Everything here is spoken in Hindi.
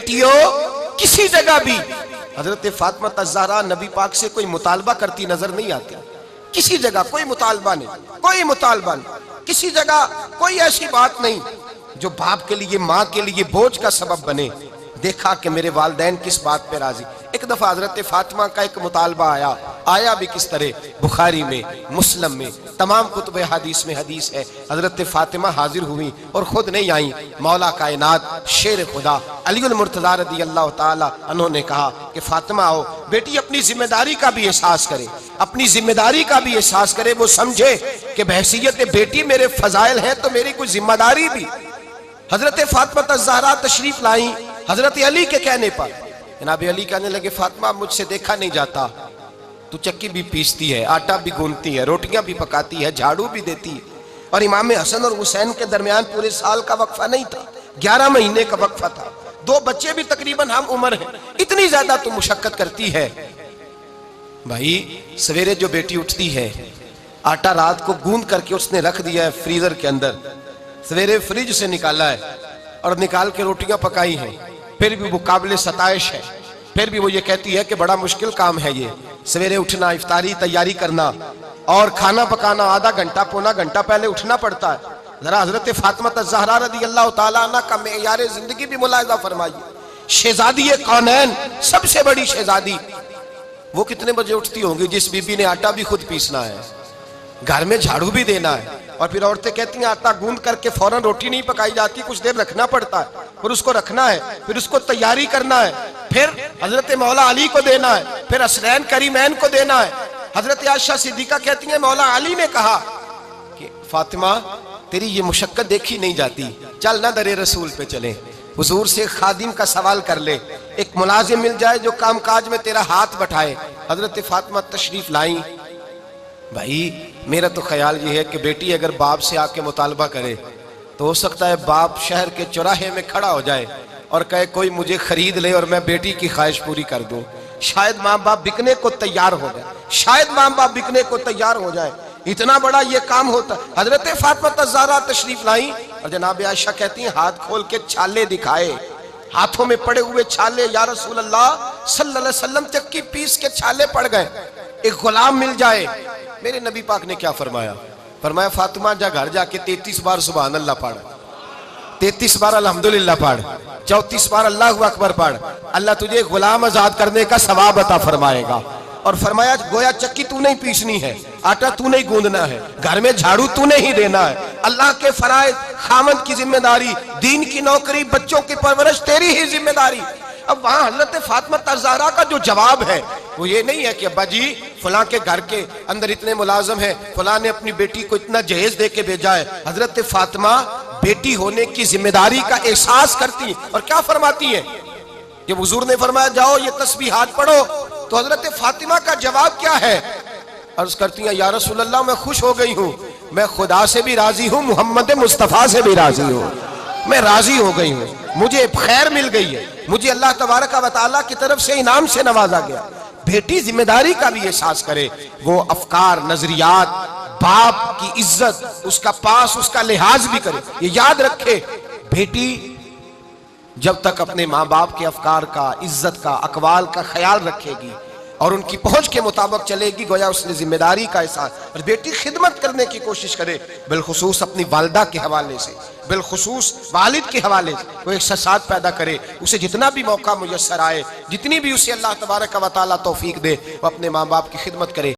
बेटियों किसी जगह भी हजरत फातिमा ज़हरा नबी पाक से कोई मुतालबा करती नजर नहीं आती। किसी जगह कोई मुतालबा नहीं, कोई मुतालबा नहीं, किसी जगह कोई ऐसी बात नहीं जो बाप के लिए, माँ के लिए बोझ का सबब बने। देखा कि मेरे वालिदैन किस बात पे राजी। एक दफा हजरत फातिमा का एक मुतालबा आया भी किस तरह, बुखारी में, मुस्लिम में, तमाम कुतुब हदीस में हदीस है। हजरत फातिमा हाजिर हुई और खुद नहीं आई। मौला कायनात शेर खुदा अलीउल मुर्तज़ा रज़ी अल्लाह ताला अन्हु ने कहा कि फातिमा आओ बेटी, अपनी जिम्मेदारी का भी एहसास करे, अपनी जिम्मेदारी का भी एहसास करे। वो समझे कि बहसीयत बेटी मेरे फजाइल हैं तो मेरी कोई जिम्मेदारी भी। हजरत फातिमा ज़हरा तशरीफ लाई हजरत अली के कहने पर। जनाब अली कहने लगे फातिमा मुझसे देखा नहीं जाता, तू चक्की भी पीसती है, आटा भी गूंथती है, रोटियां भी पकाती है, झाड़ू भी देती है। और इमाम हसन और हुसैन के दरमियान पूरे साल का वक्फा नहीं था, 11 महीने का वक्फा था। 2 बच्चे भी तकरीबन हम उम्र हैं, इतनी ज्यादा तू मुशक्कत करती है। भाई सवेरे जो बेटी उठती है, आटा रात को गूंद करके उसने रख दिया है फ्रीजर के अंदर, सवेरे फ्रिज से निकाला है और निकाल के रोटियां पकाई हैं, फिर भी वो काबिल सताइश है। फिर भी वो ये कहती है कि बड़ा मुश्किल काम है ये, सवेरे उठना, इफ्तारी तैयारी करना और खाना पकाना, आधा घंटा पौना घंटा पहले उठना पड़ता है। जरा हजरत फातिमा ज़हरा रज़ी अल्लाह ताला अन्हा का मेयारे जिंदगी भी मुलाहिजा फरमाइए। शहजादी कौनैन, सबसे बड़ी शहजादी, वो कितने बजे उठती होंगी जिस बीबी ने आटा भी खुद पीसना है, घर में झाड़ू भी देना है। और फिर औरतें कहती हैं आटा गूंद करके फौरन रोटी नहीं पकाई जाती, कुछ देर रखना पड़ता है, फिर उसको रखना है, फिर उसको तैयारी करना है, फिर हजरत मौला अली को देना है, फिर असरैन करीमैन को देना है। हजरत आयशा सिद्दीका कहती हैं मौला अली ने कहा कि फातिमा तेरी ये मुशक्कत देखी नहीं जाती, चल ना दरे रसूल पे चले, हुजूर से खादिम का सवाल कर ले, एक मुलाजिम मिल जाए जो कामकाज में तेरा हाथ बटाए। हजरत फातिमा तशरीफ लाई। भाई मेरा तो ख्याल ये है कि बेटी अगर बाप से आके मुतालबा करे तो हो सकता है बाप शहर के चौराहे में खड़ा हो जाए और कहे कोई मुझे खरीद ले और मैं बेटी की ख्वाहिश पूरी कर दूं। शायद माँ बाप बिकने को तैयार हो जाए, शायद माँ बाप बिकने को तैयार हो जाए, इतना बड़ा ये काम होता। हजरत फातिमा ज़हरा तशरीफ लाई और जनाब आयशा कहती हैं हाथ खोल के छाले दिखाए, हाथों में पड़े हुए छाले, या रसूल अल्लाह सल्लल्लाहु अलैहि वसल्लम चक्की पीस के छाले पड़ गए, एक गुलाम मिल जाए। मेरे नबी पाक ने क्या फरमाया? फरमाया फातिमा जा घर जाके 33 बार सुभान अल्लाह पढ़, 33 बार अल्हम्दुलिल्लाह पढ़, 34 बार अल्लाहु अकबर पढ़, अल्लाह तुझे गुलाम आजाद करने का सवाब अता फरमाएगा। और फरमाया गोया चक्की तू नहीं पीसनी है, आटा तू नहीं गूंदना है, घर में झाड़ू तू नहीं देना है, अल्लाह के फराइज, खामद की जिम्मेदारी, दीन की नौकरी, बच्चों की परवरिश तेरी ही जिम्मेदारी। अब वहां हजरत फातिमा ज़हरा का जो जवाब है वो ये नहीं है कि अब्बा जी फलां के घर के अंदर इतने मुलाजम है, फलां ने अपनी बेटी को इतना जहेज दे के भेजा है। हजरत फातिमा बेटी होने की जिम्मेदारी का एहसास करती और क्या फरमाती है? जब हुजूर ने फरमाया जाओ ये तस्बीहात पढ़ो, तो हजरत फातिमा का जवाब क्या है? अर्ज करती है या रसूल अल्लाह मैं खुश हो गई हूँ, मैं खुदा से भी राजी हूँ, मोहम्मद मुस्तफ़ा से भी राजी हूँ, मैं राजी हो गई हूँ, मुझे खैर मिल गई है, मुझे अल्लाह तबारक व तआला की तरफ से इनाम से नवाजा गया। बेटी जिम्मेदारी का भी एहसास करे, वो अफकार, नजरियात, बाप की इज्जत, उसका पास, उसका लिहाज भी करे। ये याद रखे बेटी जब तक अपने माँ बाप के अफकार का, इज्जत का, अकवाल का ख्याल रखेगी और उनकी पहुंच के मुताबिक चलेगी, गोया उसने जिम्मेदारी का एहसास। और बेटी खिदमत करने की कोशिश करे, बिलखुसूस अपनी वालिदा के हवाले से, बिलखुसूस वालिद के हवाले से वो एक साथ पैदा करे। उसे जितना भी मौका मुयस्सर आए, जितनी भी उसे अल्लाह तबारक व तआला तौफीक दे, वो अपने माँ बाप की खिदमत करे।